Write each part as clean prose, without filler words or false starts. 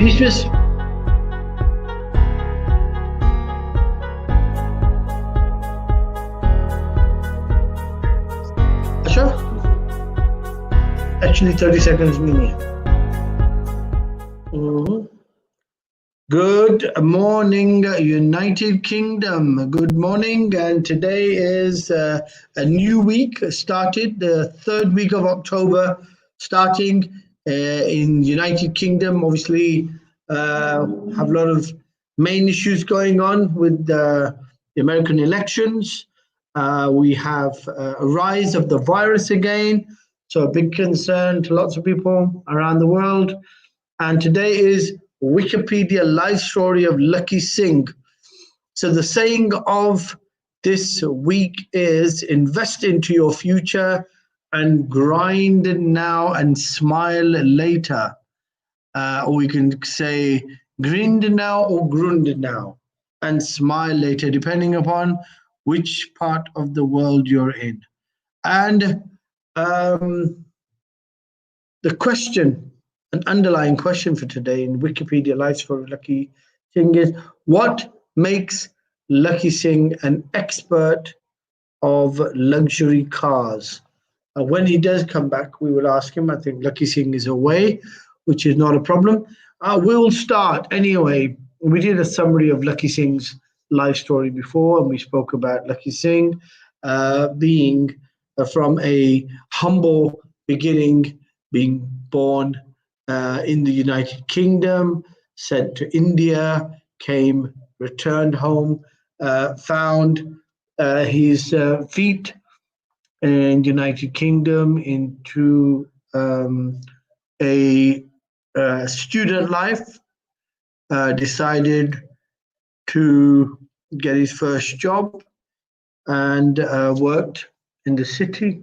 Peace. Actually 30 seconds meaning. Good morning, United Kingdom. Good morning, and today is a new week started, the third week of October, starting in United Kingdom. Obviously, have a lot of main issues going on with the American elections. We have a rise of the virus again, so a big concern to lots of people around the world. And today is Wikipedia live story of Lakhi Singh. So the saying of this week is invest into your future and grind now and smile later. Or we can say grind now or grund now and smile later, depending upon which part of the world you're in. And the question, an underlying question for today in Wikipedia live story of Lakhi Singh is, what makes Lakhi Singh an expert of luxury cars? When he does come back, we will ask him. I think Lakhi Singh is away, which is not a problem. We'll start anyway. We did a summary of Lakhi Singh's life story before, and we spoke about Lakhi Singh being from a humble beginning, being born in the United Kingdom, sent to India, came, returned home, found his feet in the United Kingdom into a student life, decided to get his first job and worked in the city,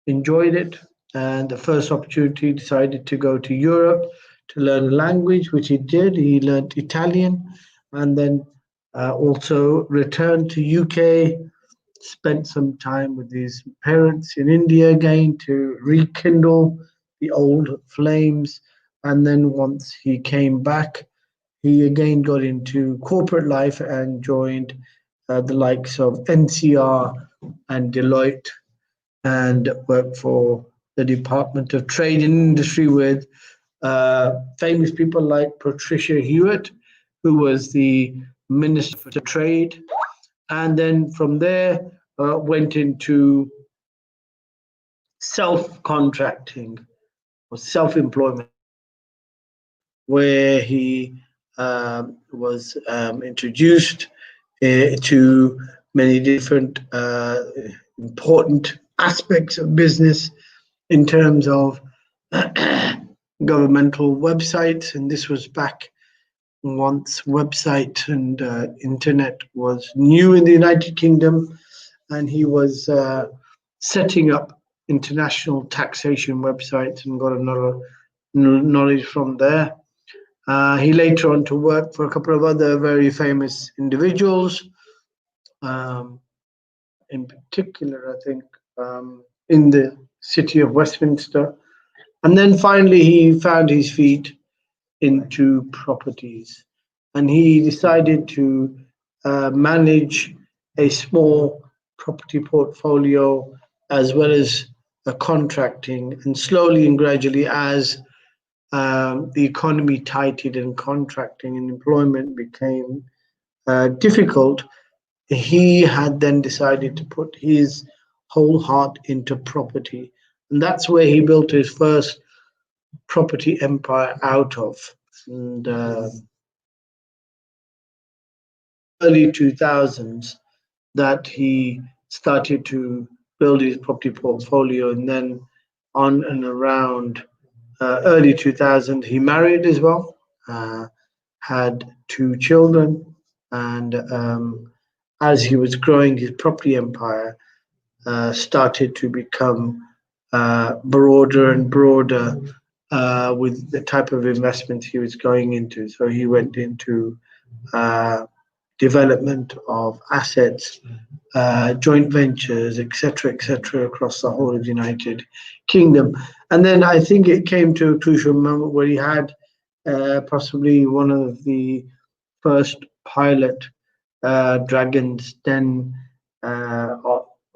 enjoyed it. And the first opportunity, decided to go to Europe to learn a language, which he did. He learned Italian, and then also returned to UK, spent some time with his parents in India again to rekindle the old flames. And then once he came back, he again got into corporate life and joined the likes of NCR and Deloitte, and worked for the Department of Trade and Industry with famous people like Patricia Hewitt, who was the Minister for Trade. And then from there, went into self-contracting or self-employment, where he was introduced to many different important aspects of business in terms of governmental websites. And this was back once website and internet was new in the United Kingdom, and he was setting up international taxation websites and got another knowledge from there. He later on to work for a couple of other very famous individuals, in particular, I think, in the city of Westminster. And then finally, he found his feet into properties, and he decided to manage a small property portfolio as well as contracting. And slowly and gradually, as the economy tightened and contracting and employment became difficult, he had then decided to put his whole heart into property. And that's where he built his first property empire out of. And early 2000s that he started to build his property portfolio, and then on and around early 2000 he married as well, had 2 children, and as he was growing his property empire, started to become broader and broader with the type of investments he was going into. So he went into development of assets, joint ventures, etc., across the whole of the United Kingdom. And then I think it came to a crucial moment where he had possibly one of the first pilot dragons, then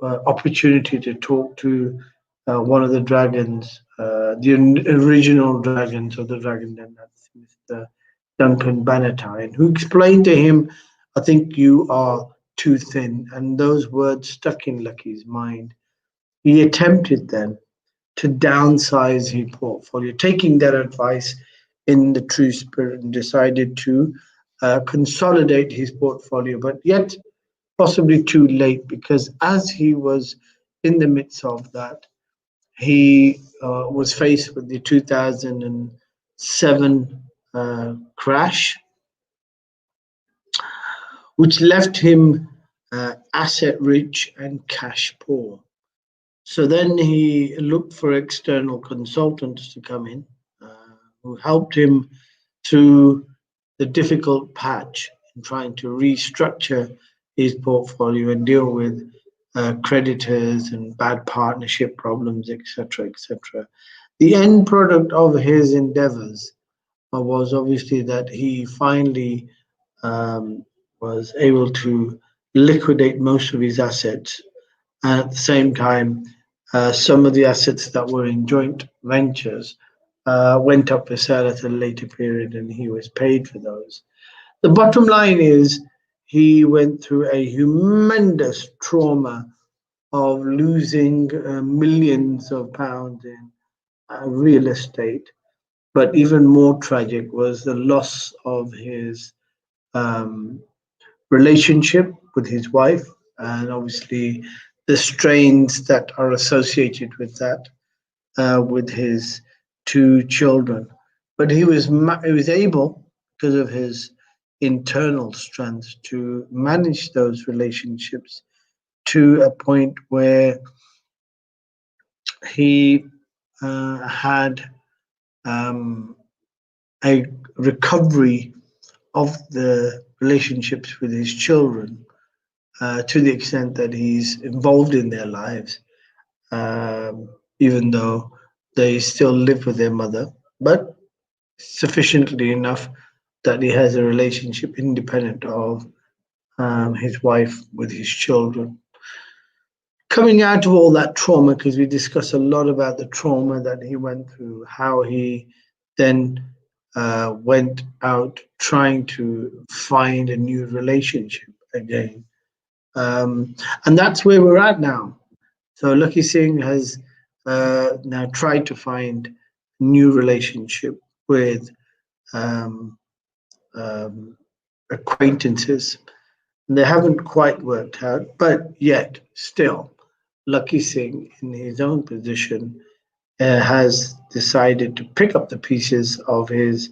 opportunity to talk to one of the dragons, the original dragons of the Dragon Den, that's Mr. Duncan Bannatyne, who explained to him, I think you are too thin. And those words stuck in Lakhi's mind. He attempted then to downsize his portfolio, taking that advice in the true spirit, and decided to consolidate his portfolio, but yet possibly too late, because as he was in the midst of that, he was faced with the 2007 crash, which left him asset rich and cash poor. So then he looked for external consultants to come in, who helped him through the difficult patch in trying to restructure his portfolio and deal with creditors and bad partnership problems, etc., etc. The end product of his endeavors was obviously that he finally was able to liquidate most of his assets. And at the same time, some of the assets that were in joint ventures went up for sale at a later period, and he was paid for those. The bottom line is he went through a humongous trauma of losing millions of pounds in real estate. But even more tragic was the loss of his relationship with his wife, and obviously the strains that are associated with that, with his two children. But he was able, because of his internal strength, to manage those relationships to a point where he had a recovery of the relationships with his children, to the extent that he's involved in their lives, even though they still live with their mother, but sufficiently enough that he has a relationship independent of his wife with his children. Coming out of all that trauma, because we discuss a lot about the trauma that he went through, how he then went out trying to find a new relationship again. And that's where we're at now. So Lakhi Singh has now tried to find a new relationship with acquaintances. They haven't quite worked out, but yet still, Lakhi Singh, in his own position, has decided to pick up the pieces of his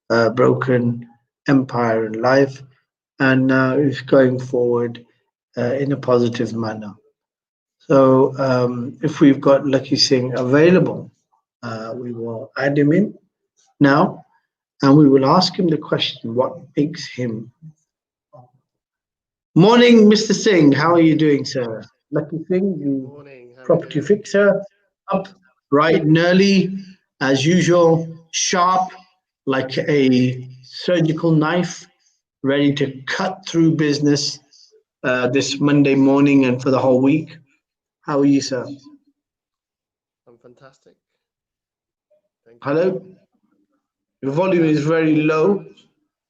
broken empire in life, and now is going forward in a positive manner. So if we've got Lakhi Singh available, we will add him in now, and we will ask him the question, what makes him. Morning, Mr. Singh. How are you doing, sir? Lakhi Singh, the property fixer, up bright and early, as usual, sharp like a surgical knife, ready to cut through business this Monday morning and for the whole week. How are you, sir? I'm fantastic. Thank you. Hello? Your volume is very low.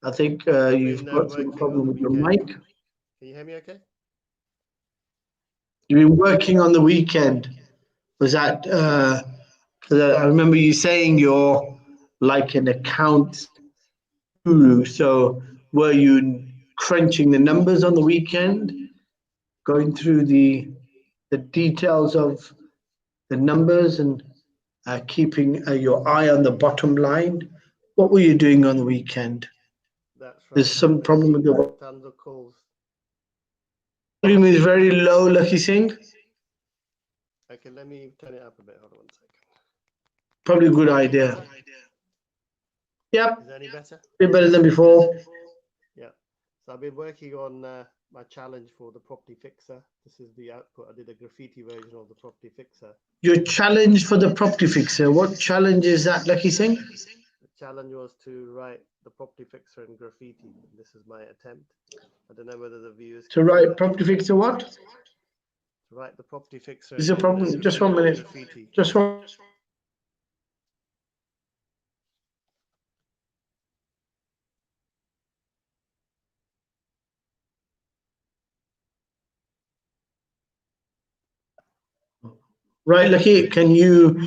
I think you've got some problem with your mic. Can you hear me okay? You've been working on the weekend. Was that, I remember you saying you're like an account guru. So were you crunching the numbers on the weekend, going through the details of the numbers and keeping your eye on the bottom line? What were you doing on the weekend? That's right. There's some problem with the tons of calls. volume is very low, Lakhi Singh. Okay, let me turn it up a bit. Hold on 1 second. Probably a good idea. Yep. Is that any better? A bit better than before. Yeah. So I've been working on my challenge for the property fixer. This is the output. I did a graffiti version of the property fixer. Your challenge for the property fixer. What challenge is that, Lakhi Singh? The challenge was to write the property fixer in graffiti. This is my attempt. I don't know whether the viewers To write property fixer what? To write the property fixer. Is a problem? Just 1 minute. Graffiti. Just one. Right, Lakhi, can you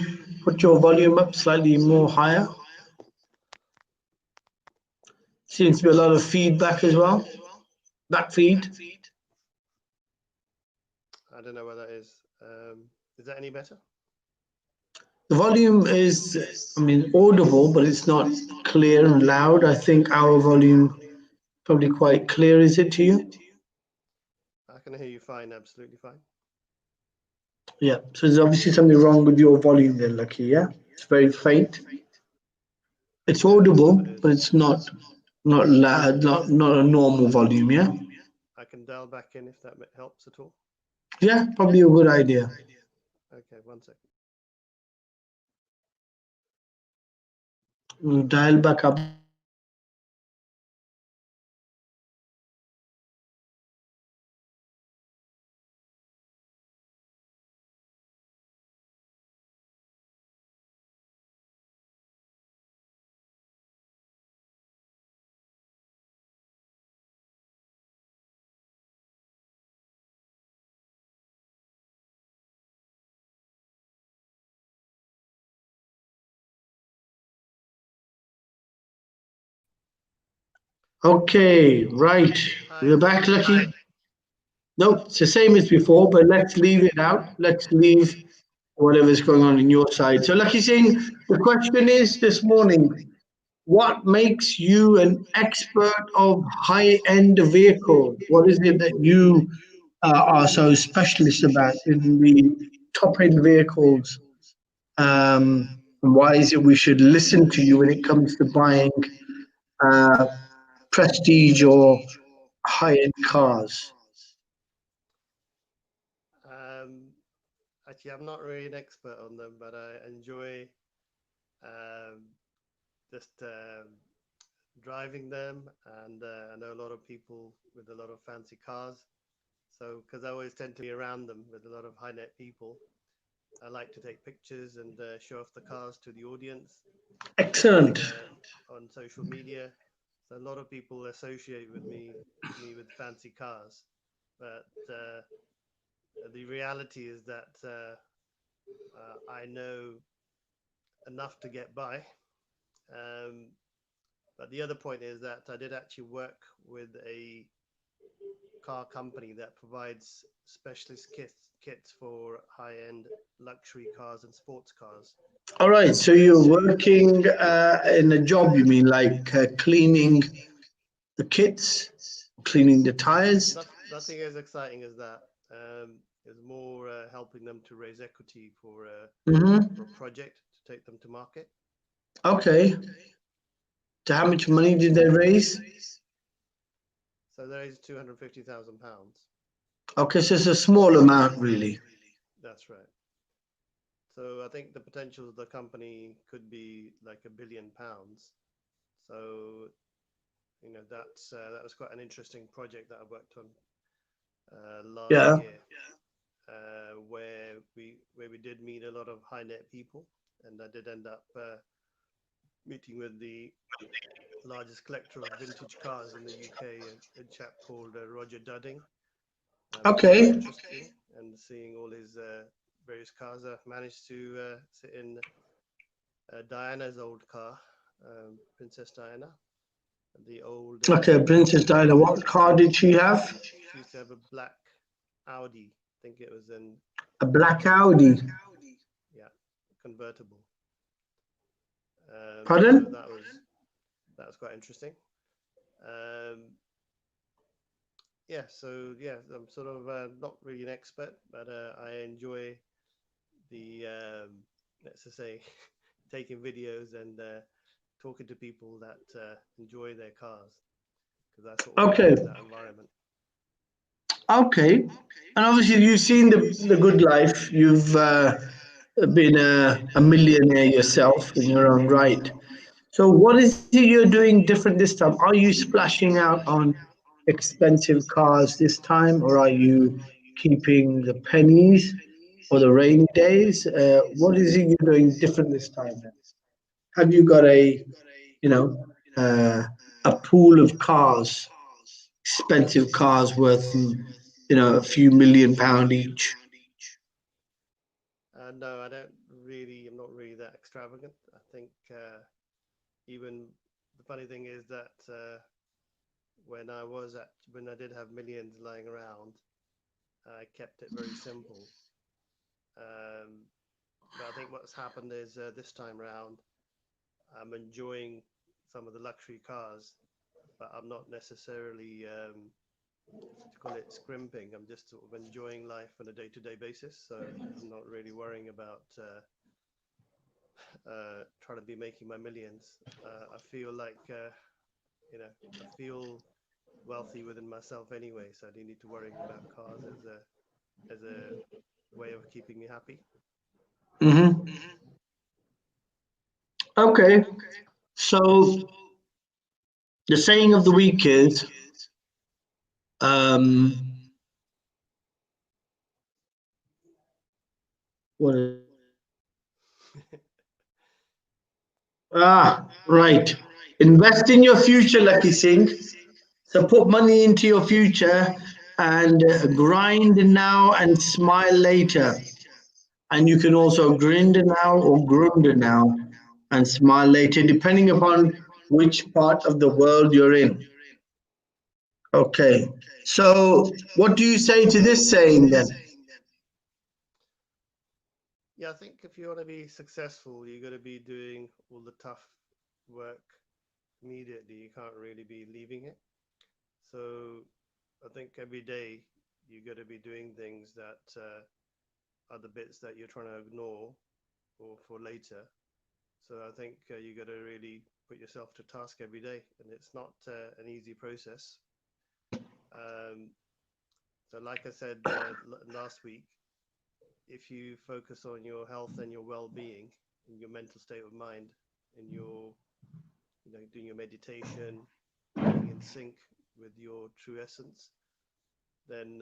put your volume up slightly more higher? Seems to be a lot of feedback as well. Back feed. I don't know what that is. Is that any better? The volume is, I mean, audible, but it's not clear and loud. I think our volume probably quite clear. Is it to you? I can hear you fine, absolutely fine. Yeah, so there's obviously something wrong with your volume there, Lakhi, yeah? It's very faint. It's audible, but it's not loud, not a normal volume, yeah? I can dial back in if that helps at all. Yeah, probably a good idea. Okay, 1 second. We'll dial back up. Okay, right. We're back, Lakhi. No, it's the same as before, but let's leave it out. Let's leave whatever's going on your side. So, Lakhi Singh, the question is this morning, what makes you an expert of high-end vehicles? What is it that you are so specialist about in the top-end vehicles? Why is it we should listen to you when it comes to buying prestige or high-end cars? Actually, I'm not really an expert on them, but I enjoy just driving them, and I know a lot of people with a lot of fancy cars. So, because I always tend to be around them with a lot of high net people, I like to take pictures and show off the cars to the audience. Excellent. On social media, so a lot of people associate with me with fancy cars, but the reality is that I know enough to get by. But the other point is that I did actually work with a car company that provides specialist kits for high-end luxury cars and sports cars. All right, so you're working in a job, you mean, like cleaning the kits, cleaning the tires? Nothing as exciting as that. It's more helping them to raise equity for a project to take them to market. Okay. So how much money did they raise? So there is £250,000. Okay, so it's a small amount, really. That's right. So I think the potential of the company could be like £1 billion. So, you know, that was quite an interesting project that I worked on last year, where we did meet a lot of high net people, and I did end up meeting with the largest collector of vintage cars in the UK, a chap called Roger Dudding. Okay. Interesting, and seeing all his various cars. I managed to sit in Diana's old car, Princess Diana. The old. Okay, Princess Diana. What car did she have? She used to have a black Audi. I think it was a black Audi. Yeah, convertible. Pardon? So that was quite interesting. Yeah, so yeah, I'm sort of not really an expert, but I enjoy the let's just say taking videos and talking to people that enjoy their cars, because that's what okay. That environment. Okay, and obviously you've seen the good life. You've been a millionaire yourself in your own right. So what is it you're doing different this time? Are you splashing out on expensive cars this time, or are you keeping the pennies for the rainy days? What is it you're doing different this time then? Have you got you know, uh, a pool of cars, expensive cars worth, a few £1 million each? No, I don't really. I'm not really that extravagant. I think even the funny thing is that when I did have millions lying around, I kept it very simple. But I think what's happened is this time round, I'm enjoying some of the luxury cars, but I'm not necessarily to call it scrimping. I'm just sort of enjoying life on a day-to-day basis. So I'm not really worrying about trying to be making my millions. I feel like I feel wealthy within myself anyway, so I don't need to worry about cars as a way of keeping me happy. Mm-hmm. Okay. So the saying of the week is, what is right. Invest in your future, Lakhi Singh. So put money into your future and grind now and smile later. And you can also grind now or grunder now and smile later, depending upon which part of the world you're in. Okay. So what do you say to this saying then? Yeah, I think if you want to be successful, you got to be doing all the tough work immediately. You can't really be leaving it. So I think every day you got to be doing things that are the bits that you're trying to ignore or for later. So I think you got to really put yourself to task every day, and it's not an easy process. So like I said last week, if you focus on your health and your well-being and your mental state of mind, and your doing your meditation, being in sync with your true essence, then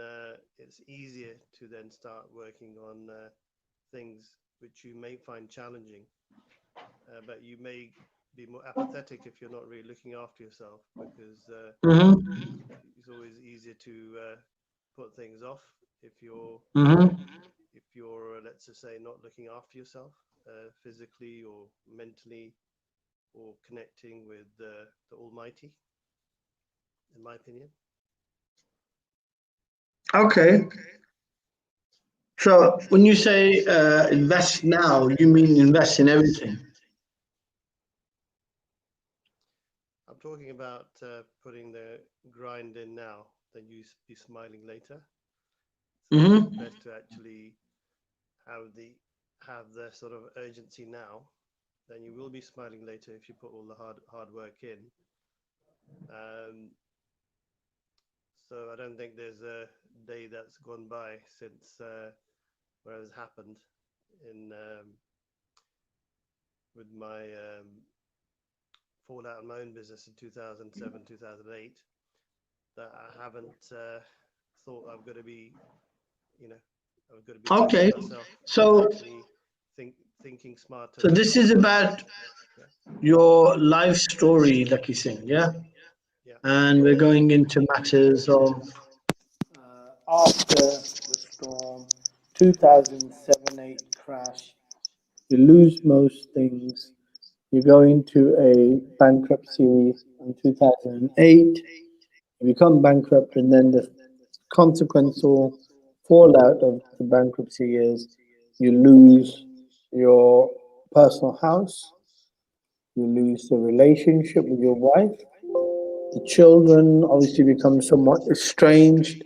it's easier to then start working on things which you may find challenging, but you may be more apathetic if you're not really looking after yourself, because it's always easier to put things off if you're let's just say not looking after yourself physically or mentally, or connecting with the Almighty, in my opinion. Okay. So when you say invest now, you mean invest in everything? I'm talking about putting the grind in now, then you be smiling later. So it's best to actually have the sort of urgency now, then you will be smiling later if you put all the hard work in. So I don't think there's a day that's gone by since what has happened in with my fallout in my own business in 2007, 2008, that I haven't thought I'm going to be, I'm going to be okay. myself. So Thinking smarter. So this is about your life story, Lakhi Singh, yeah? Yeah. And we're going into matters of after the storm, 2007-8 crash. You lose most things. You go into a bankruptcy in 2008. You become bankrupt, and then the consequential fallout of the bankruptcy is you lose your personal house, you lose the relationship with your wife, the children obviously become somewhat estranged,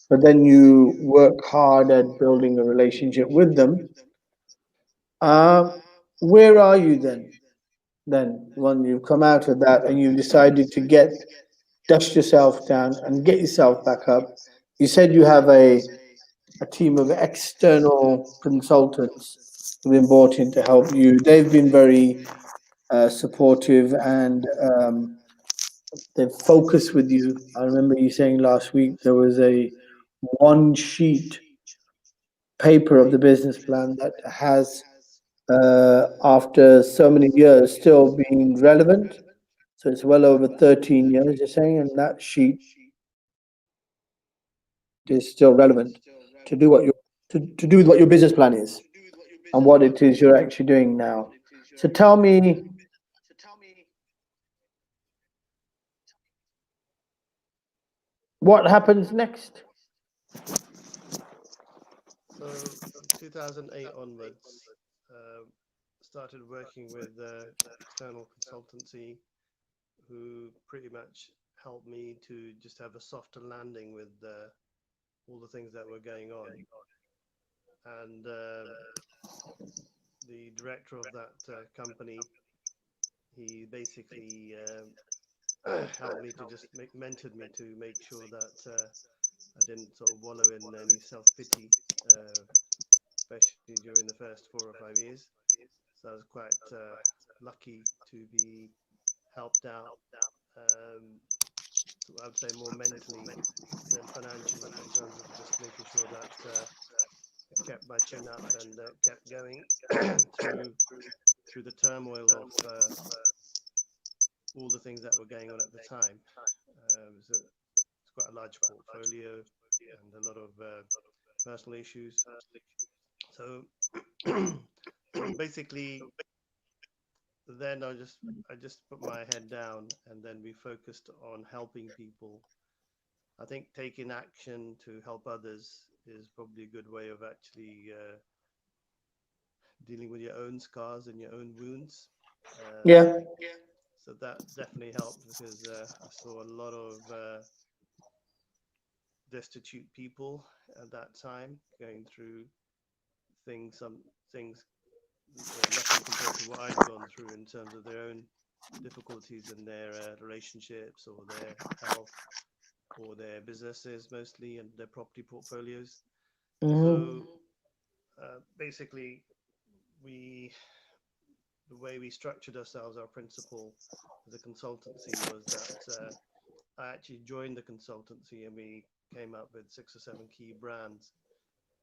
but then you work hard at building a relationship with them. Where are you then? Then, when you come out of that and you've decided to dust yourself down and get yourself back up, you said you have a team of external consultants who've been brought in to help you. They've been very supportive, and they focus with you. I remember you saying last week there was a one sheet paper of the business plan that has, after so many years, still being relevant. So it's well over 13 years, you're saying, and that sheet is still relevant to do what to do with what your business plan is and what it is you're actually doing now. So tell me, what happens next? So from 2008 onwards, started working with external consultancy who pretty much helped me to just have a softer landing with all the things that were going on. And the director of that company, he basically helped me to just mentored me to make sure that I didn't sort of wallow in any self-pity, especially during the first 4 or 5 years. So I was quite lucky to be helped out, I would say more mentally than financially, in terms of just making sure that I kept my chin up and kept going through the turmoil of all the things that were going on at the time. So it's quite a large portfolio and a lot of personal issues. So, so basically, then I just put my head down, and then we focused on helping people. I think taking action to help others is probably a good way of actually dealing with your own scars and your own wounds. Yeah. So that definitely helped, because I saw a lot of destitute people at that time going through some things nothing compared to what I'd gone through in terms of their own difficulties in their relationships or their health or their businesses mostly, and their property portfolios. So basically, the way we structured ourselves, our principle as a consultancy, was that I actually joined the consultancy and we came up with 6 or 7 key brands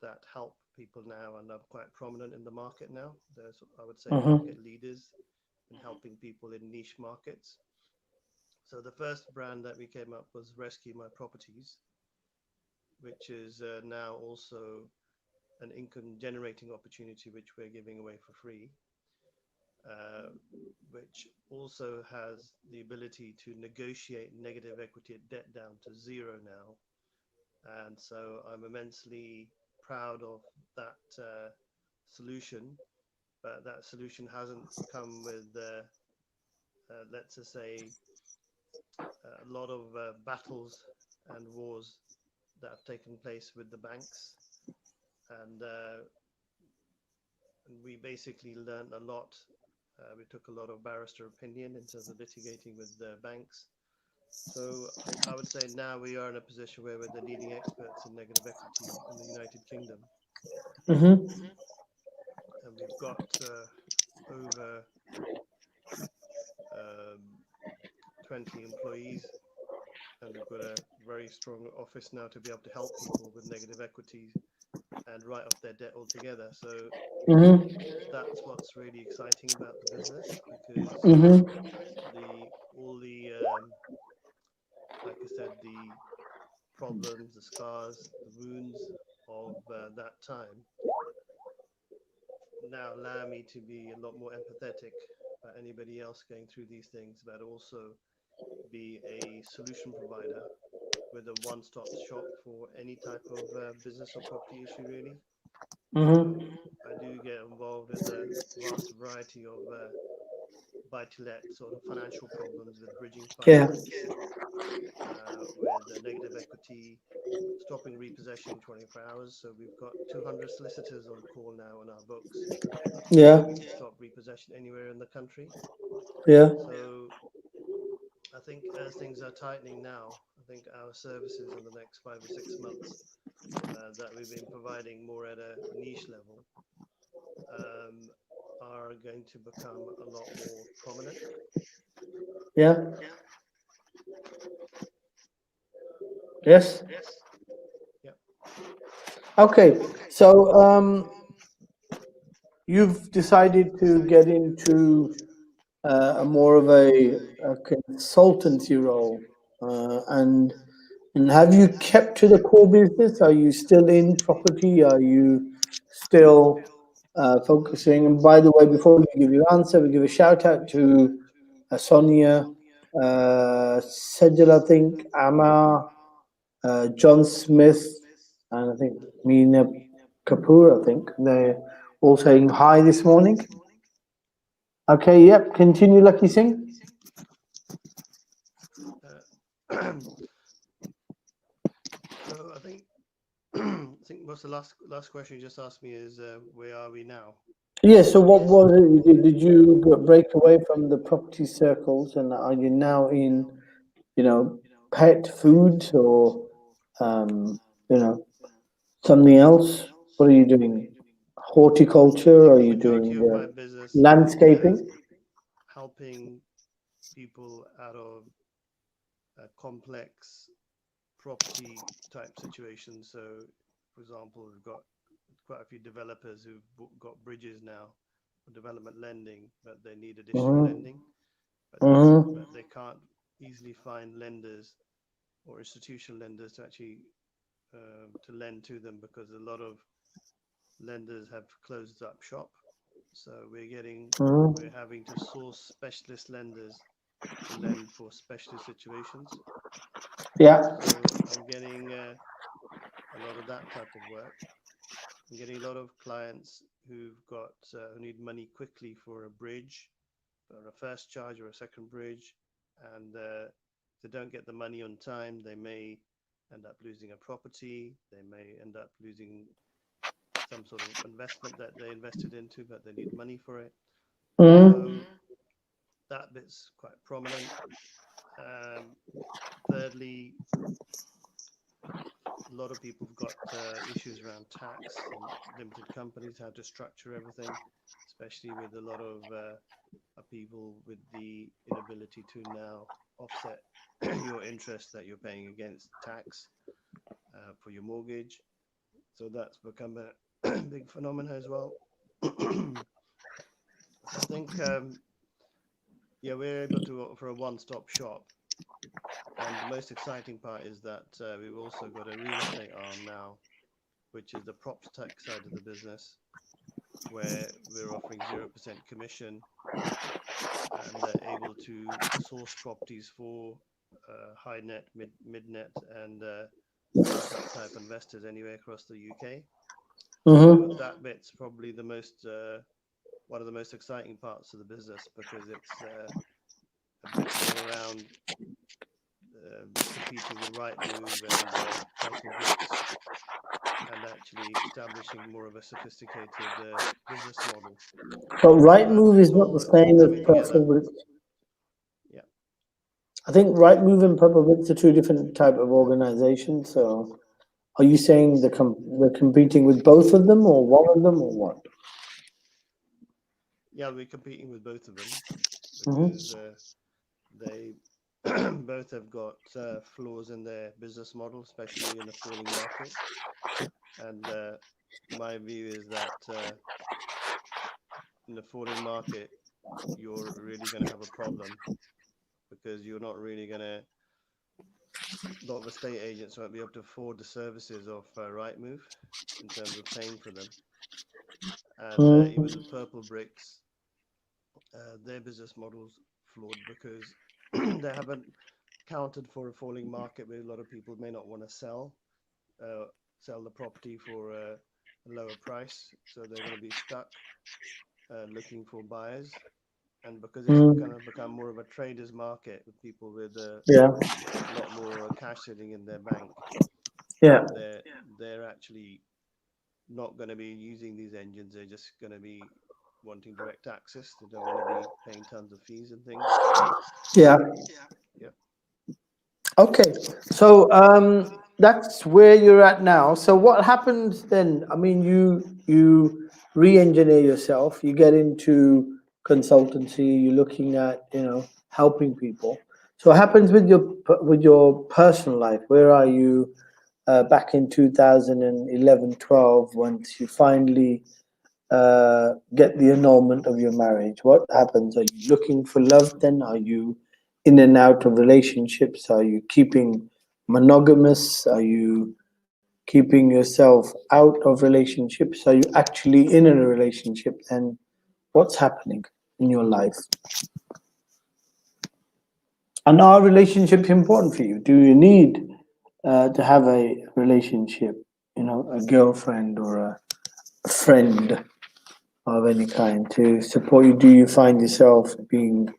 that help people now and are quite prominent in the market now. There's, I would say, market leaders in helping people in niche markets. So the first brand that we came up was Rescue My Properties, which is now also an income generating opportunity which we're giving away for free, which also has the ability to negotiate negative equity debt down to 0 now. And so I'm immensely proud of that solution, but that solution hasn't come with, let's just say, a lot of battles and wars that have taken place with the banks. And we basically learned a lot. We took a lot of barrister opinion in terms of litigating with the banks. So I would say now we are in a position where we're the leading experts in negative equity in the United Kingdom. And we've got over 20 employees, and we've got a very strong office now to be able to help people with negative equity and write off their debt altogether. So that's what's really exciting about the business, because all the like I said, the problems, the scars, the wounds of that time now allow me to be a lot more empathetic about anybody else going through these things, but also be a solution provider with a one-stop shop for any type of business or property issue, really. So I do get involved with a vast variety of buy-to-let sort of financial problems with bridging finance, with negative equity, stopping repossession in 24 hours. So we've got 200 solicitors on call now on our books. To stop repossession anywhere in the country. So I think as things are tightening now, I think our services in the next 5 or 6 months that we've been providing more at a niche level are going to become a lot more prominent. Yeah. Yes. Yeah. Okay. So you've decided to get into a more of a consultancy role, and have you kept to the core business? Are you still in property? Are you still focusing? And by the way, before we give you an answer, we give a shout out to Sonia, Sejal, I think, Amma, John Smith, and I think Meena Kapoor, I think. They're all saying hi this morning. Okay, yep, continue, Lakhi Singh. So I think what's the last question you just asked me is where are we now? Yeah, so what was it you did? Did you break away from the property circles, and are you now in, pet foods or, something else? What are you doing? Horticulture? Are you Majority doing of my business landscaping? is helping people out of complex property type situations. So, for example, we've got quite a few developers who've got bridges now for development lending, but they need additional lending, but they can't easily find lenders or institutional lenders to actually to lend to them, because a lot of lenders have closed up shop. So we're having to source specialist lenders to lend for specialist situations. Yeah. So I'm getting a lot of that type of work. I'm getting a lot of clients who need money quickly for a bridge, or a first charge or a second bridge, and if they don't get the money on time, they may end up losing a property. They may end up losing some sort of investment that they invested into, but they need money for it. So that bit's quite prominent. Thirdly, a lot of people have got issues around tax and limited companies, how to structure everything, especially with a lot of people with the inability to now offset your interest that you're paying against tax for your mortgage. So that's become a big phenomenon as well. So I think, we're able to offer a one-stop shop. And the most exciting part is that we've also got a real estate arm now, which is the prop tech side of the business, where we're offering 0% commission and able to source properties for high net, mid net, and small cap type investors anywhere across the UK. So that bit's probably the most one of the most exciting parts of the business, because it's a bit more around competing with Rightmove and Purplebricks, and actually establishing more of a sophisticated business model. But Rightmove is not the It's all same as coming together. Purplebricks. Yeah. I think Rightmove and Purplebricks are two different type of organizations. So, are you saying they're competing with both of them, or one of them, or what? Yeah, we're competing with both of them, because they both have got flaws in their business model, especially in a falling market. And my view is that in the falling market, you're really going to have a problem, because you're not really going to, a lot of estate agents won't be able to afford the services of Rightmove in terms of paying for them. And even with Purplebricks, their business model's flawed, because they haven't accounted for a falling market where a lot of people may not want to sell the property for a lower price. So they're going to be stuck looking for buyers. And because it's going to become more of a trader's market with people with a lot more cash sitting in their bank, they're actually not going to be using these engines. They're just going to be wanting direct access. They don't want to be paying tons of fees and things. Yeah. Okay. So that's where you're at now. So what happens then? I mean, you re-engineer yourself. You get into consultancy. You're looking at, helping people. So what happens with your personal life? Where are you back in 2011, 12, once you finally get the annulment of your marriage? What happens? Are you looking for love then? Are you in and out of relationships? Are you keeping monogamous? Are you keeping yourself out of relationships? Are you actually in a relationship? And what's happening in your life? And are relationships important for you? Do you need to have a relationship, a girlfriend or a friend of any kind to support you? Do you find yourself being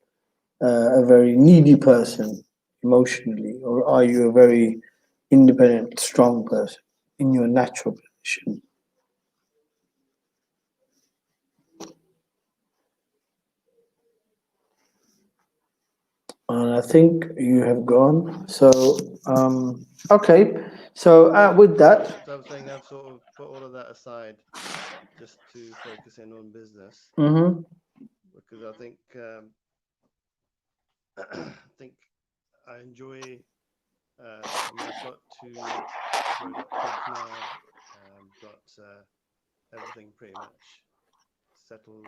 a very needy person emotionally, or are you a very independent, strong person in your natural position? And I think you have gone. So, okay. So with that, So I'm saying I've sort of put all of that aside just to focus in on business because I think I think I enjoy. I mean, I've got grown up kids now. Got everything pretty much settled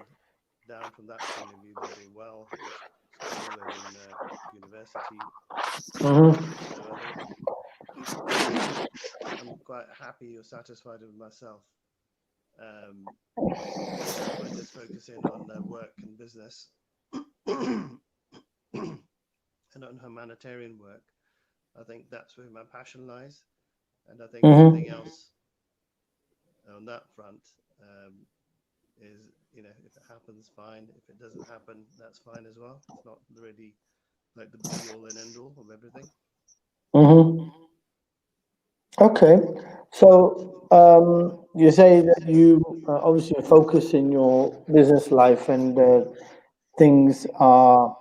down from that point of view. They're doing well in school and in university. So I think I'm quite happy or satisfied with myself. So if I just focus in on work and business and on humanitarian work, I think that's where my passion lies. And I think everything else on that front is, if it happens, fine. If it doesn't happen, that's fine as well. It's not really like the be all and end all of everything. Okay. So you say that you obviously focus in your business life, and things are,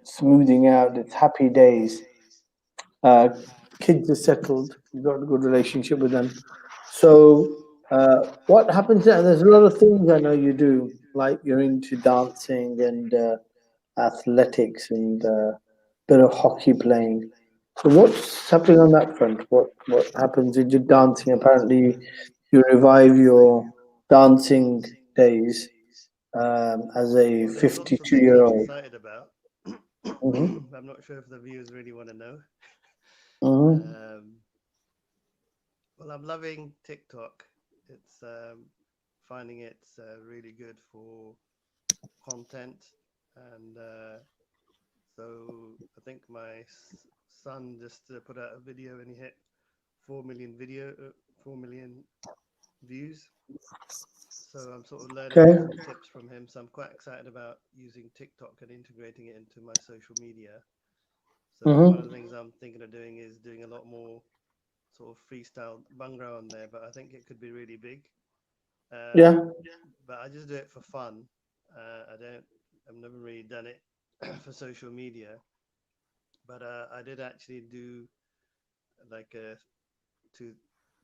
smoothing out. It's happy days. Uh, Kids are settled. You've got a good relationship with them. So what happens there? There's a lot of things I know you do, like you're into dancing and athletics and bit of hockey playing. So what's happening on that front? What happens in your dancing? Apparently, you revive your dancing days as a Well, there's lots of 52 things year I'm old. excited about. Mm-hmm. I'm not sure if the viewers really want to know. Mm-hmm. Um, well, I'm loving TikTok. It's finding it's really good for content, and so I think my son just put out a video and he hit 4 million views. So I'm sort of learning Okay. some tips from him. So I'm quite excited about using TikTok and integrating it into my social media. So one of the Mm-hmm. things I'm thinking of doing is doing a lot more sort of freestyle bhangra on there, but I think it could be really big. Yeah. But I just do it for fun. I've never really done it for social media, but I did actually do like two,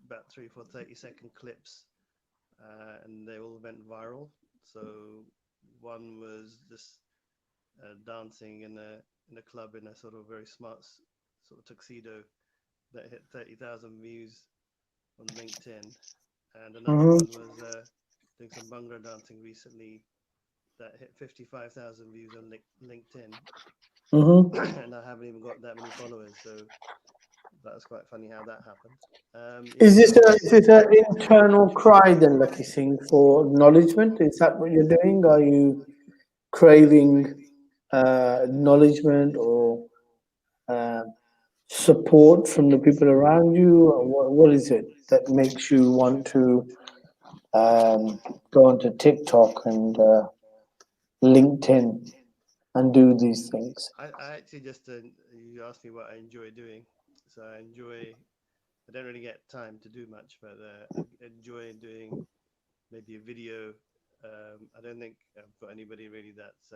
about 30 second clips, and they all went viral. So one was just dancing in a club in a sort of very smart sort of tuxedo that hit 30,000 views on LinkedIn, and another one Mm-hmm. was doing some bhangra dancing recently that hit 55,000 views on LinkedIn, Mm-hmm. and I haven't even got that many followers. So that was quite funny how that happened. Is this So an internal cry then, Lucky Singh, for acknowledgement? Is that what you're doing? Are you craving acknowledgement or uh, support from the people around you? Or what is it that makes you want to go onto TikTok and LinkedIn and do these things? I actually just you asked me what I enjoy doing, so I don't really get time to do much, but I enjoy doing maybe a video. I don't think I've got anybody really that's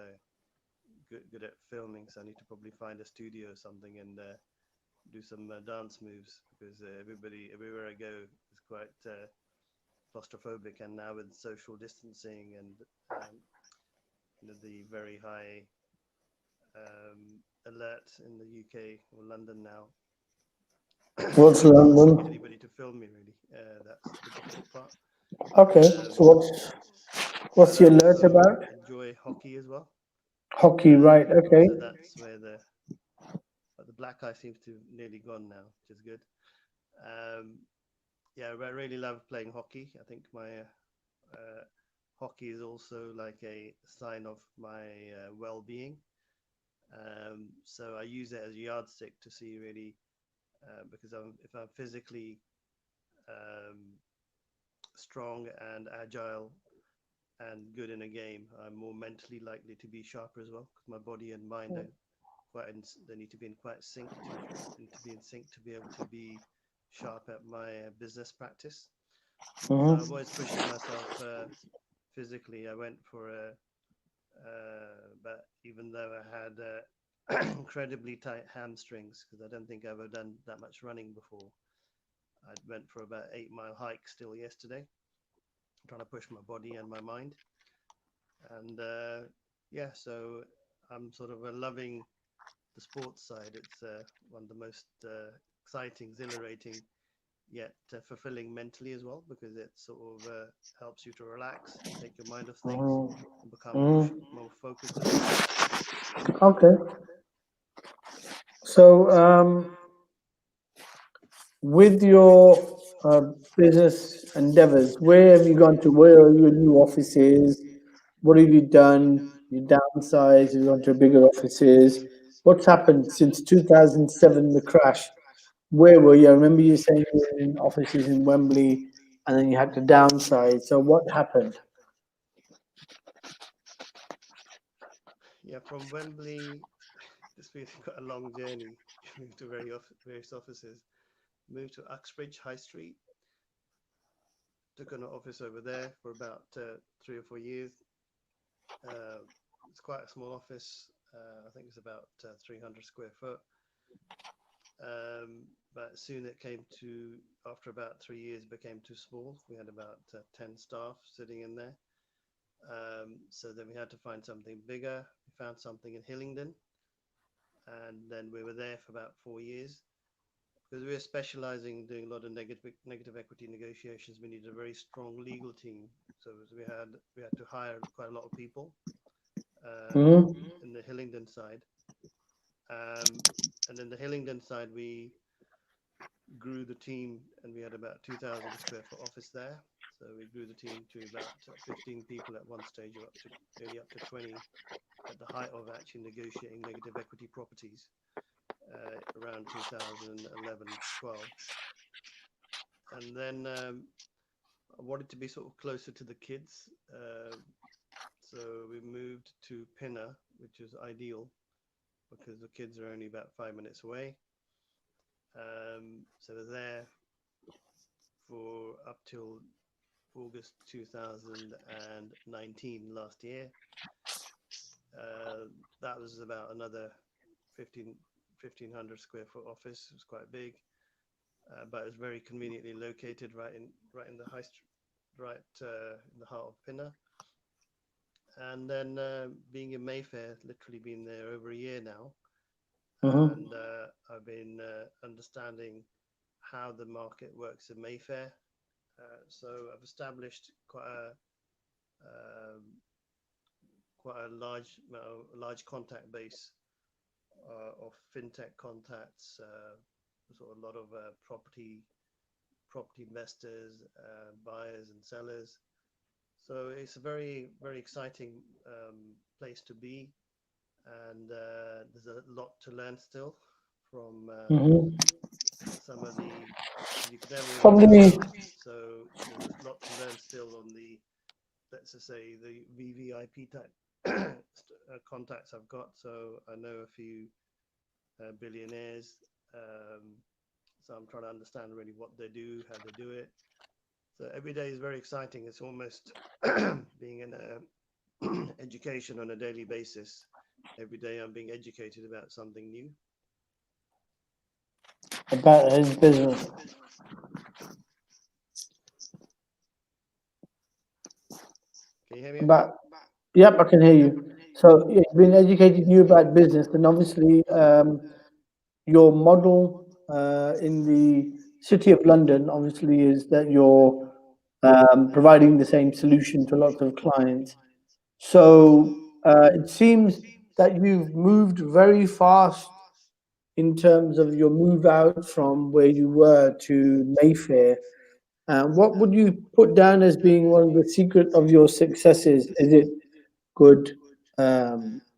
good at filming, so I need to probably find a studio or something and do some dance moves because everybody everywhere I go is quite claustrophobic, and now with social distancing and the very high alert in the UK or London now. What's I can't London? get anybody to film me really. That's the difficult part. Okay, so what's But I your alert also about? enjoy hockey as well. Hockey, right? Okay. So that's where the black eye seems to nearly gone now, which is good. Yeah, I really love playing hockey. I think my hockey is also like a sign of my well-being. So I use it as a yardstick to see really, because if I'm physically strong and agile and good in a game, I'm more mentally likely to be sharper as well, because my body and mind they need to be in quite sync to be able to be sharp at my business practice. So I'm always pushing myself physically. I went for but even though I had incredibly tight hamstrings, because I don't think I've ever done that much running before, I went for about 8-mile hike still yesterday, trying to push my body and my mind. And yeah, so I'm sort of loving the sports side. It's one of the most exciting, exhilarating, yet fulfilling mentally as well, because it sort of helps you to relax, take your mind off things, and become more focused as well. Okay. So, with your business endeavors, where have you gone to? Where are your new offices? What have you done? You downsized, you've gone to bigger offices. What's happened since 2007, the crash? Where were you? I remember you saying you were in offices in Wembley and then you had to downsize. So what happened? Yeah, from Wembley, it's been quite a long journey. Moved to various offices. Moved to Uxbridge High Street. Took an office over there for about 3 or 4 years. It's quite a small office. I think it's about 300 square foot. But soon it came to, after about 3 years, it became too small. We had about 10 staff sitting in there. So then we had to find something bigger. We found something in Hillingdon. And then we were there for about 4 years. Because we were specializing in doing a lot of negative equity negotiations, we needed a very strong legal team. So we had to hire quite a lot of people in the Hillingdon side. And in the Hillingdon side, we grew the team, and we had about 2,000 square foot office there. So we grew the team to about 15 people at one stage, or nearly up to 20 at the height of actually negotiating negative equity properties around 2011-12. And then I wanted to be sort of closer to the kids. So we moved to Pinner, which is ideal because the kids are only about 5 minutes away. So we're there for up till August 2019 last year. That was about another 1,500 square foot office. It was quite big, but it was very conveniently located right in the high street, in the heart of Pinner. And then being in Mayfair, literally been there over a year now. And I've been understanding how the market works in Mayfair. So I've established quite a large contact base of fintech contacts, sort of a lot of property investors, buyers and sellers. So it's a very, very exciting place to be. And there's a lot to learn still from some of the, you can never really know. So there's a lot to learn still on the, let's just say, the VVIP type contacts I've got. So I know a few billionaires. So I'm trying to understand really what they do, how they do it. So every day is very exciting. It's almost being in education on a daily basis. Every day I'm being educated about something new. About his business. Can you hear me? About Yep, I can hear you. So it's been educating you about business, and obviously your model in the City of London obviously is that you're providing the same solution to lots of clients. So it seems that you've moved very fast in terms of your move out from where you were to Mayfair. What would you put down as being one of the secret of your successes? Is it good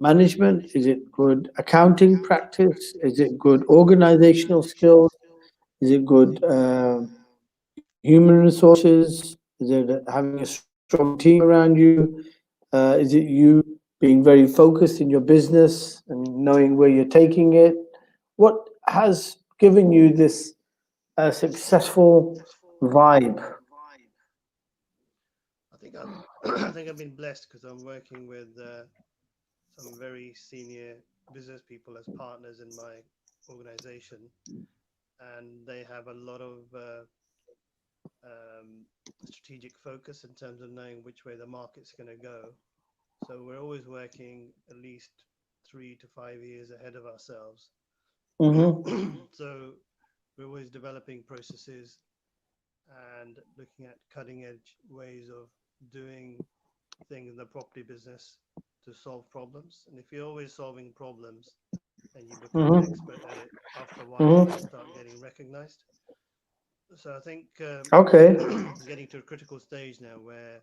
management? Is it good accounting practice? Is it good organizational skills? Is it good human resources? Is it having a strong team around you? Is it you being very focused in your business and knowing where you're taking it? What has given you this successful vibe? I think I've I think I've been blessed because I'm working with some very senior business people as partners in my organization, and they have a lot of strategic focus in terms of knowing which way the market's going to go. So we're always working at least 3 to 5 years ahead of ourselves. Mm-hmm. So we're always developing processes and looking at cutting edge ways of doing things in the property business to solve problems. And if you're always solving problems and you become an Mm-hmm. expert at it, after a while you're going to Mm-hmm. start getting recognized. So I think Okay. getting to a critical stage now where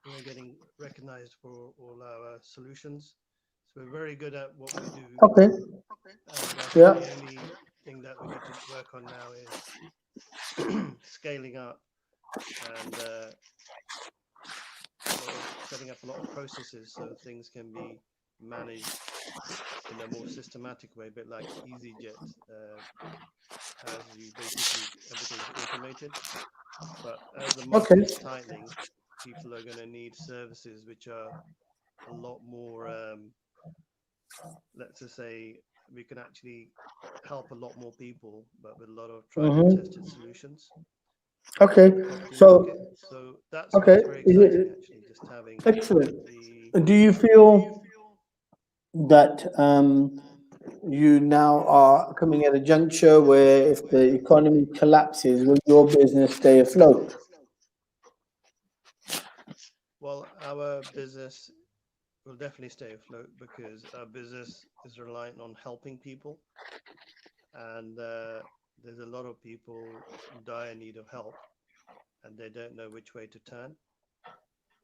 we're getting recognized for all our solutions. So we're very good at what we do. Okay. And I think Yeah. the only thing that we need to work on now is scaling up and a lot of setting up a lot of processes so things can be managed in a more systematic way, a bit like EasyJet has. You basically everything's automated, but as the Okay. market is tightening, people are going to need services which are a lot more. Let's just say we can actually help a lot more people, but with a lot of tried and tested Mm-hmm. solutions Okay. in the property market. So, So that's okay. what's very Is exciting, it actually, just having excellent? the Do you feel that you now are coming at a juncture where if the economy collapses, will your business stay afloat? well, our business will definitely stay afloat because our business is reliant on helping people, and there's a lot of people in dire need of help, and they don't know which way to turn.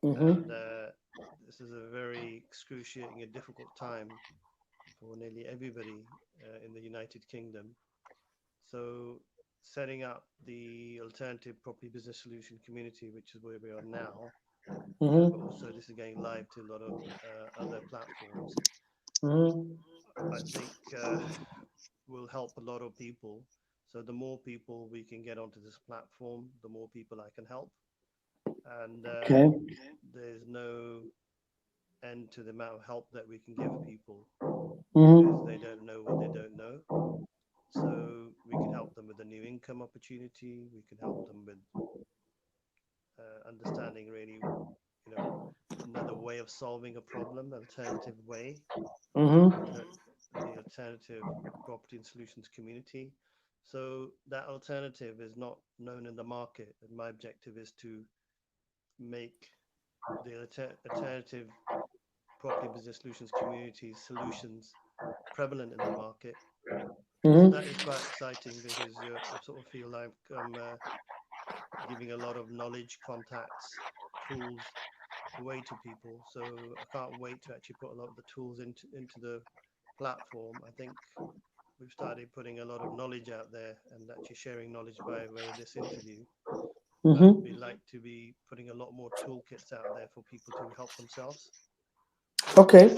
And Mm-hmm. this is a very excruciating and difficult time for nearly everybody in the United Kingdom. So, setting up the alternative property business solution community, which is where we are now, but Mm-hmm. also this is going live to a lot of other platforms, Mm-hmm. I think will help a lot of people. So, the more people we can get onto this platform, the more people I can help. And Okay. there's no end to the amount of help that we can give people because they Mm-hmm. don't know what they don't know. So we can help them with a new income opportunity. We can help them with understanding really, you know, another way of solving a problem, alternative way, Mm-hmm. alter- the alternative property and solutions community. So that alternative is not known in the market, and my objective is to make the alternative property business solutions community solutions prevalent in the market. So that is Mm-hmm. quite exciting because I sort of feel like I'm giving a lot of knowledge, contacts, tools away to people. So I can't wait to actually put a lot of the tools into the platform. I think we've started putting a lot of knowledge out there and actually sharing knowledge by way of this interview. But we'd Mm-hmm. like to be putting a lot more toolkits out there for people to help themselves. Okay.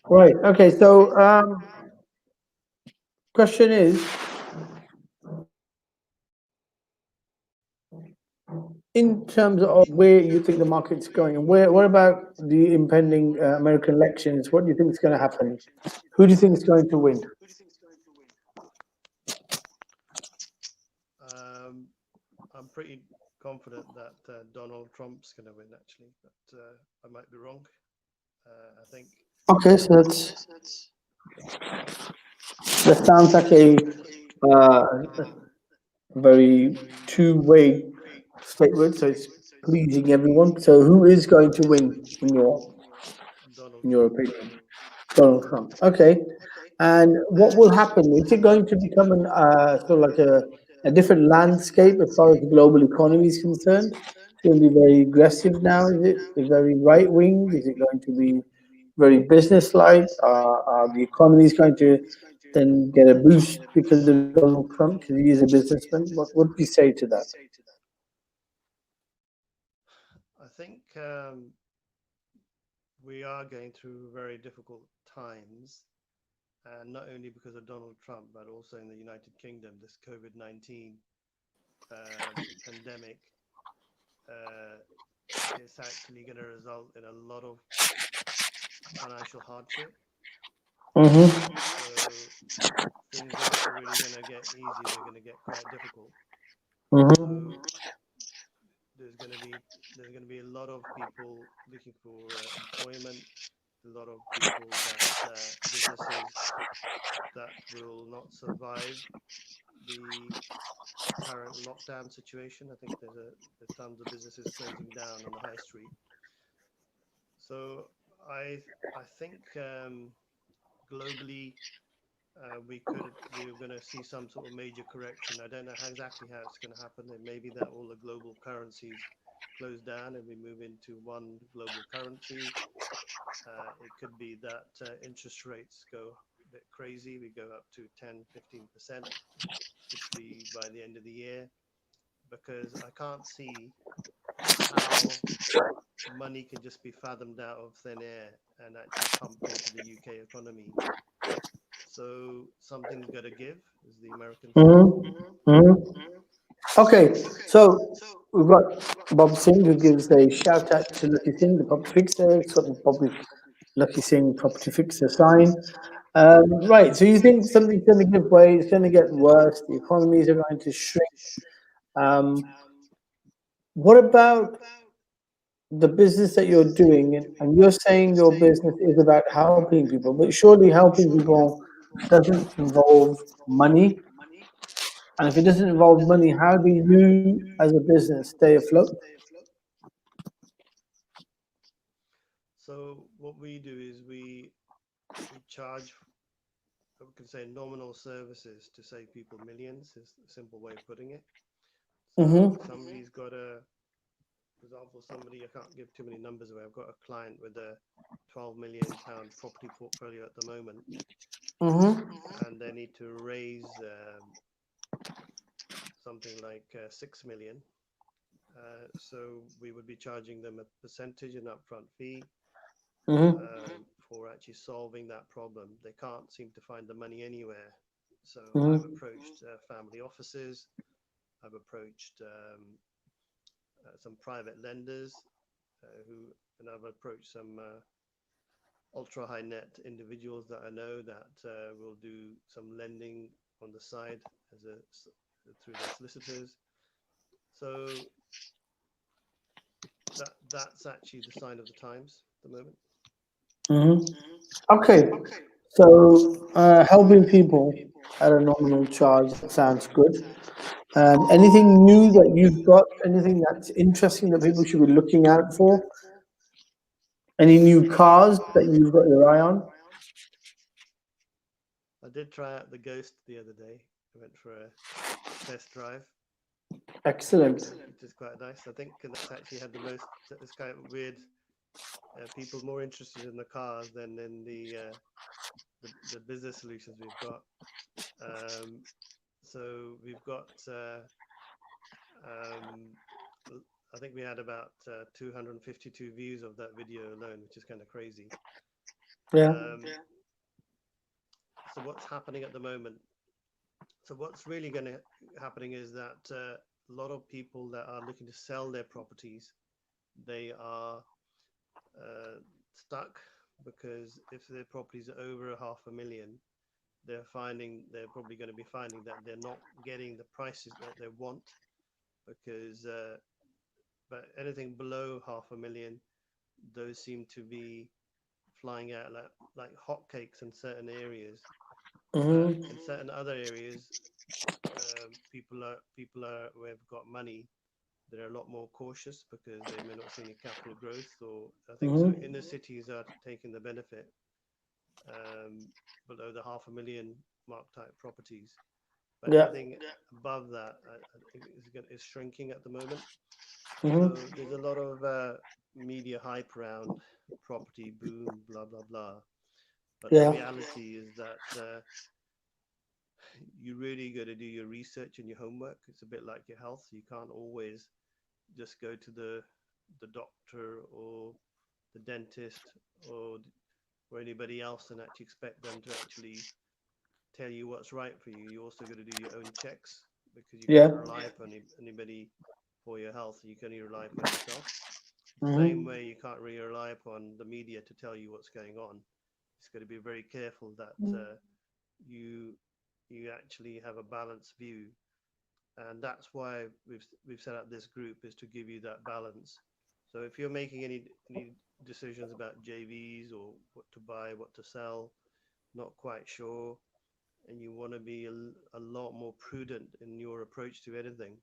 Right. Okay. So, question is, in terms of where you think the market's going, and what about the impending American elections? What do you think is going to happen? Who do you think is going to win? Um, I'm pretty confident that Donald Trump's going to win, actually, but I might be wrong. I think Okay, so that sounds like a very two-way statement. So it's pleasing everyone. So who is going to win Donald in your Trump. opinion? Donald Trump. Okay. And what will happen? Is it going to become an sort of like a different landscape as far as the global economy is concerned? It's going to be very aggressive now. Is it very right wing? Is it going to be very business like? Are the economy is going to then get a boost because of Donald Trump because he is a businessman? What do you say to that? I think we are going through very difficult times, and not only because of Donald Trump, but also in the United Kingdom, this COVID-19 pandemic uh, is actually going to result in a lot of financial hardship. Mm-hmm. So things aren't really going to get easy; they're going to get quite difficult. Mm-hmm. So there's going to be a lot of people looking for employment, a lot of people that businesses that will not survive the current lockdown situation. I think there's tons of businesses closing down on the high street. So I think globally we're going to see some sort of major correction. I don't know exactly how it's going to happen. It may be that all the global currencies close down and we move into one global currency. It could be that interest rates go a bit crazy. We go up to 10, 15%, which will be by the end of the year, because I can't see how money can just be fathomed out of thin air and actually pumped into the UK economy. So something's got to give, as the Americans say. Mm-hmm. Mm-hmm. Okay, so we've got Bob Singh who gives a shout out to Lakhi Singh, the property fixer. It's got the public Lakhi Singh property fixer sign. Right, so you think something's going to give way, it's going to get worse, the economies are going to shrink. Um, what about the business that you're doing? And you're saying your business is about helping people, but surely helping people doesn't involve money. And if it doesn't involve money, how do you as a business stay afloat? So what we do is we charge, we can say, nominal services to save people millions, is a simple way of putting it. So Mm-hmm. somebody's got a, for example, somebody, I can't give too many numbers away. I've got a client with a 12 million pound property portfolio at the moment, Mm-hmm. and they need to raise something like 6 million. So we would be charging them a percentage, an upfront fee, Mm-hmm. for actually solving that problem. They can't seem to find the money anywhere. So I've Mm-hmm. approached family offices, I've approached some private lenders and I've approached some ultra high net individuals that I know that will do some lending on the side as through their solicitors. So that's actually the sign of the times at the moment. Mm-hmm. Okay, so helping people at a nominal charge, that sounds good. Anything new that you've got? Anything that's interesting that people should be looking out for? Any new cars that you've got your eye on? I did try out the Ghost the other day. I went for a test drive, Excellent. which is quite nice. I think that's actually had the most. It's kind of weird. People more interested in the cars than in the business solutions we've got. Um, so we've got. Um, I think we had about 252 views of that video alone, which is kind of crazy. Yeah. So what's happening at the moment? So what's really going to happening is that a lot of people that are looking to sell their properties, they are stuck, because if their properties are over 500,000, they're probably going to be finding that they're not getting the prices that they want, because but anything below 500,000, those seem to be flying out like hotcakes in certain areas. Mm-hmm. In certain other areas, people are who have got money. They're a lot more cautious because they may not see any capital growth, or I think so. Mm-hmm. Inner cities are taking the benefit below the 500,000 mark type properties, but Yeah. anything above that I think is shrinking at the moment. So Mm-hmm. there's a lot of media hype around property boom, blah blah blah. But the Yeah. reality is that you really got to do your research and your homework. It's a bit like your health. You can't always just go to the doctor or the dentist or anybody else and actually expect them to actually tell you what's right for you. You also got to do your own checks because you Yeah. can't rely upon anybody for your health. You can only rely upon yourself. Same Mm-hmm. way you can't really rely upon the media to tell you what's going on. It's got to be very careful that you you actually have a balanced view, and that's why we've set up this group, is to give you that balance. So if you're making any decisions about JVs or what to buy, what to sell, not quite sure, and you want to be a lot more prudent in your approach to anything,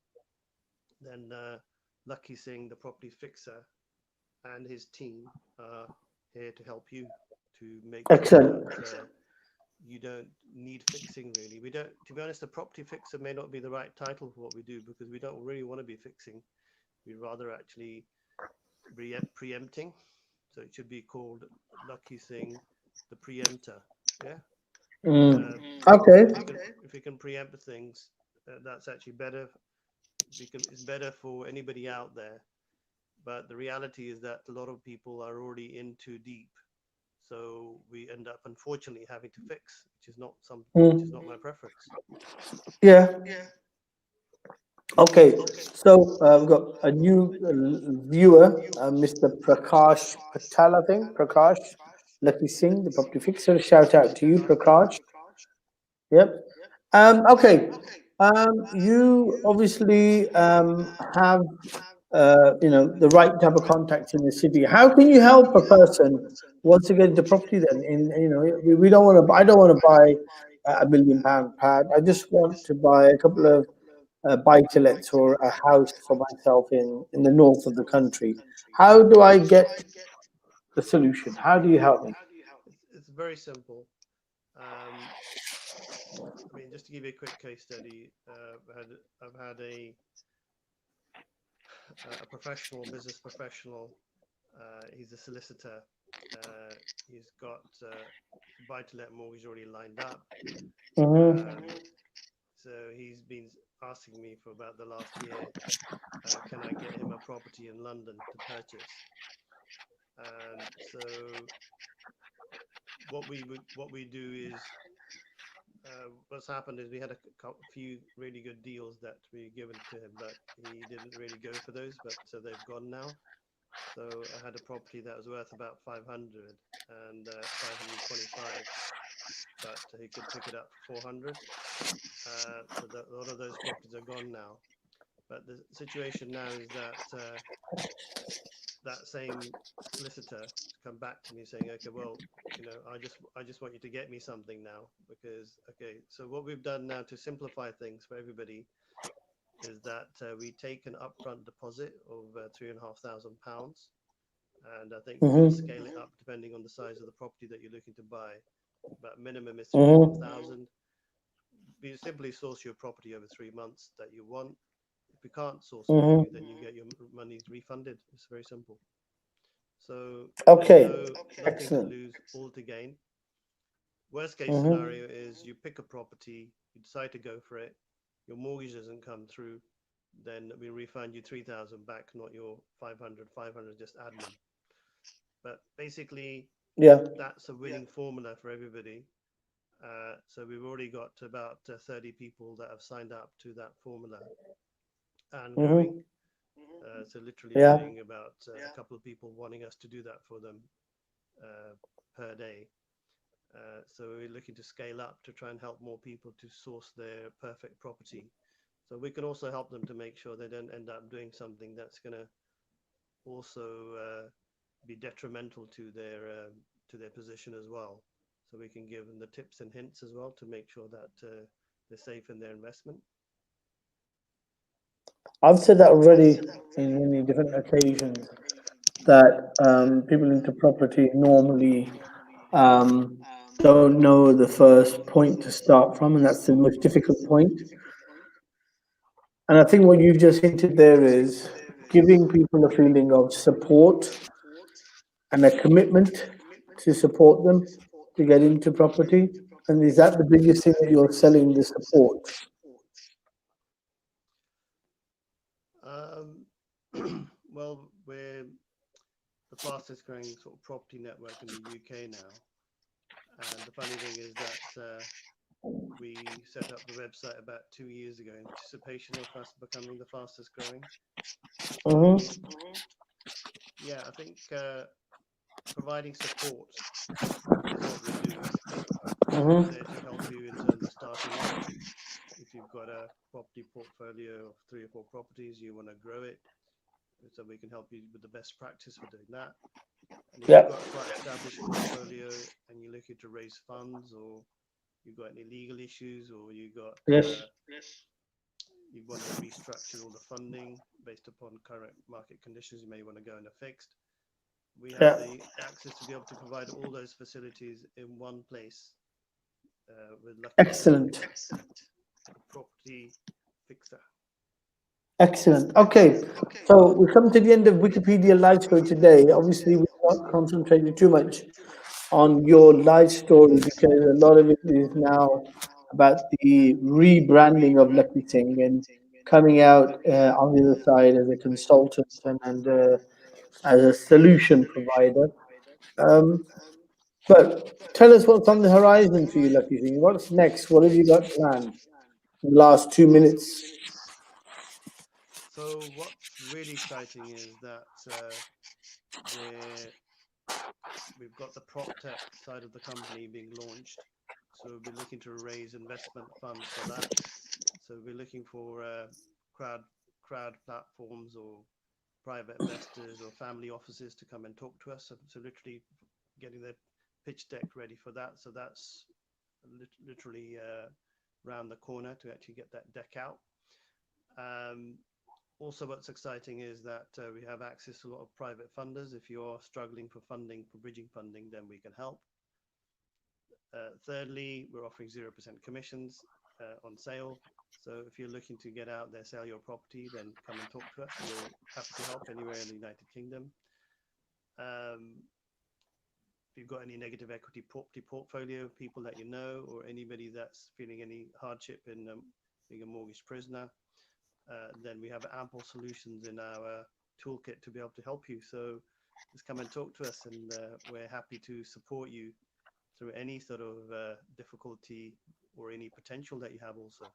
then Lakhi Singh, the property fixer, and his team are here to help you to make sure Excellent. that you don't need fixing really. We don't, to be honest, the property fixer may not be the right title for what we do because we don't really want to be fixing. We'd rather actually preempting. So it should be called Lakhi Singh, the preempter. Yeah. Mm. Uh, Okay. if we can preempt things, that's actually better. It's better for anybody out there. But the reality is that a lot of people are already in too deep. So we end up unfortunately having to fix, which is Mm. not my preference. Yeah. Okay. So we've got a new viewer, Mr. Prakash Patel, I think. Prakash, Lakhi Singh, the property fixer. Shout out to you, Prakash. Yep. Okay. You obviously have the right type of contacts in the city. How can you help a person once they get into property? Then, we don't want to. I don't want to buy £1 million pad. I just want to buy a couple of buy-to-lets or a house for myself in the north of the country. How do I get the solution? How do you help me? It's very simple. I mean, just to give you a quick case study, I've had a professional, business professional. He's a solicitor. He's got buy-to-let mortgage already lined up. Mm-hmm. So he's been asking me for about the last year, can I get him a property in London to purchase? So what we do is what's happened is we had a few really good deals that we given to him, but he didn't really go for those. But so they've gone now. So I had a property that was worth about 500 and 525, but he could pick it up for 400. So a lot of those properties are gone now. But the situation now is that that same solicitor has come back to me saying, okay, well, I just want you to get me something now because, okay, so what we've done now to simplify things for everybody is that we take an upfront deposit of £3,500, and I think we can Mm-hmm. scale it up depending on the size of the property that you're looking to buy. But minimum is Mm-hmm. 3,500. We simply source your property over 3 months that you want. If we can't source it for you, Mm-hmm. then you get your money refunded. It's very simple. So there's Okay. nothing to Excellent. lose, all to gain. Worst case Mm-hmm. scenario is you pick a property, you decide to go for it, your mortgage doesn't come through, then we refund you 3,000 back, not your 500. 500 just admin. But basically, Yeah. that's a winning formula for everybody. So we've already got about 30 people that have signed up to that formula and growing. Mm-hmm. So literally, we're Yeah. getting about a couple of people wanting us to do that for them per day. So we're looking to scale up to try and help more people to source their perfect property. So we can also help them to make sure they don't end up doing something that's going to also be detrimental to to their position as well. So we can give them the tips and hints as well to make sure that they're safe in their investment. I've said that already in many different occasions, that people into property normally don't know the first point to start from, and that's the most difficult point. And I think what you've just hinted there is giving people a feeling of support and a commitment to support them to get into property. And is that the biggest thing that you're selling, the support? Well, we're the fastest growing sort of property network in the UK now. And the funny thing is that we set up the website about 2 years ago in anticipation of us becoming the fastest growing. Yeah, I think providing support is what we do. We're there to help you in terms of starting out. If you've got a property portfolio of 3 or 4 properties, you want to grow it, so we can help you with the best practice for doing that. And if you've got a quite established portfolio and you're looking to raise funds, or you've got any legal issues, or you want to restructure all the funding based upon current market conditions, you may want to go in a fixed. We have the access to be able to provide all those facilities in one place with Lakhi Excellent. Property Fixer. Excellent. Okay, so we've come to the end of Wikipedia live story today. Obviously, we've not concentrated too much on your life story because a lot of it is now about the rebranding of Lakhi Singh and coming out on the other side as a consultant and as a solution provider. But tell us what's on the horizon for you, Lakhi Singh. What's next? What have you got planned in the last 2 minutes? So what's really exciting is that we've got the PropTech side of the company being launched. So we'll be looking to raise investment funds for that. So we're looking for crowd platforms or private investors or family offices to come and talk to us. So literally getting their pitch deck ready for that. So that's literally around the corner to actually get that deck out. Also, what's exciting is that we have access to a lot of private funders. If you're struggling for funding, for bridging funding, then we can help. Thirdly, we're offering 0% commissions on sale. So if you're looking to get out there, sell your property, then come and talk to us. We're happy to help anywhere in the United Kingdom. If you've got any negative equity property portfolio, people that you know, or anybody that's feeling any hardship in being a mortgage prisoner, then we have ample solutions in our toolkit to be able to help you. So just come and talk to us, and we're happy to support you through any sort of difficulty or any potential that you have also.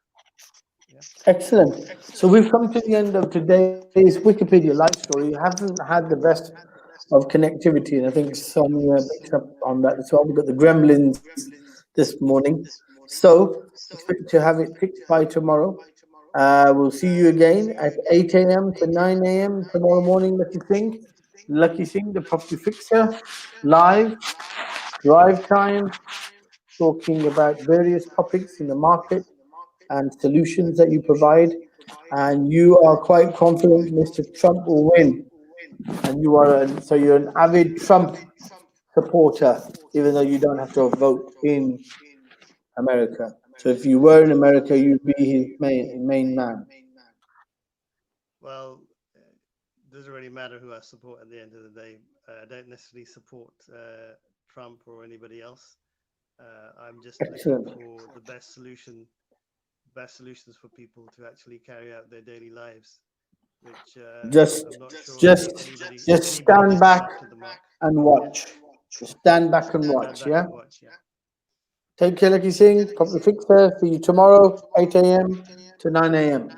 Yeah. Excellent. So we've come to the end of today's Wikipedia live story. You haven't had the best of connectivity, and I think Sonia picked up on that as well. We've got the gremlins this morning. So expect to have it fixed by tomorrow. We'll see you again at 8 a.m. to 9 a.m. tomorrow morning, Lakhi Singh, the property fixer, live, drive time, talking about various topics in the market and solutions that you provide. And you are quite confident Mr. Trump will win. And so you're an avid Trump supporter, even though you don't have to vote in America. So if you were in America, you'd be his main man. Well, it doesn't really matter who I support at the end of the day. I don't necessarily support Trump or anybody else. I'm just looking for the best solutions for people to actually carry out their daily lives. Which just stand back and watch. Just stand back and watch. Yeah. Take care, Lakhi Singh. Property fixer. See you tomorrow, 8 a.m. to 9 a.m.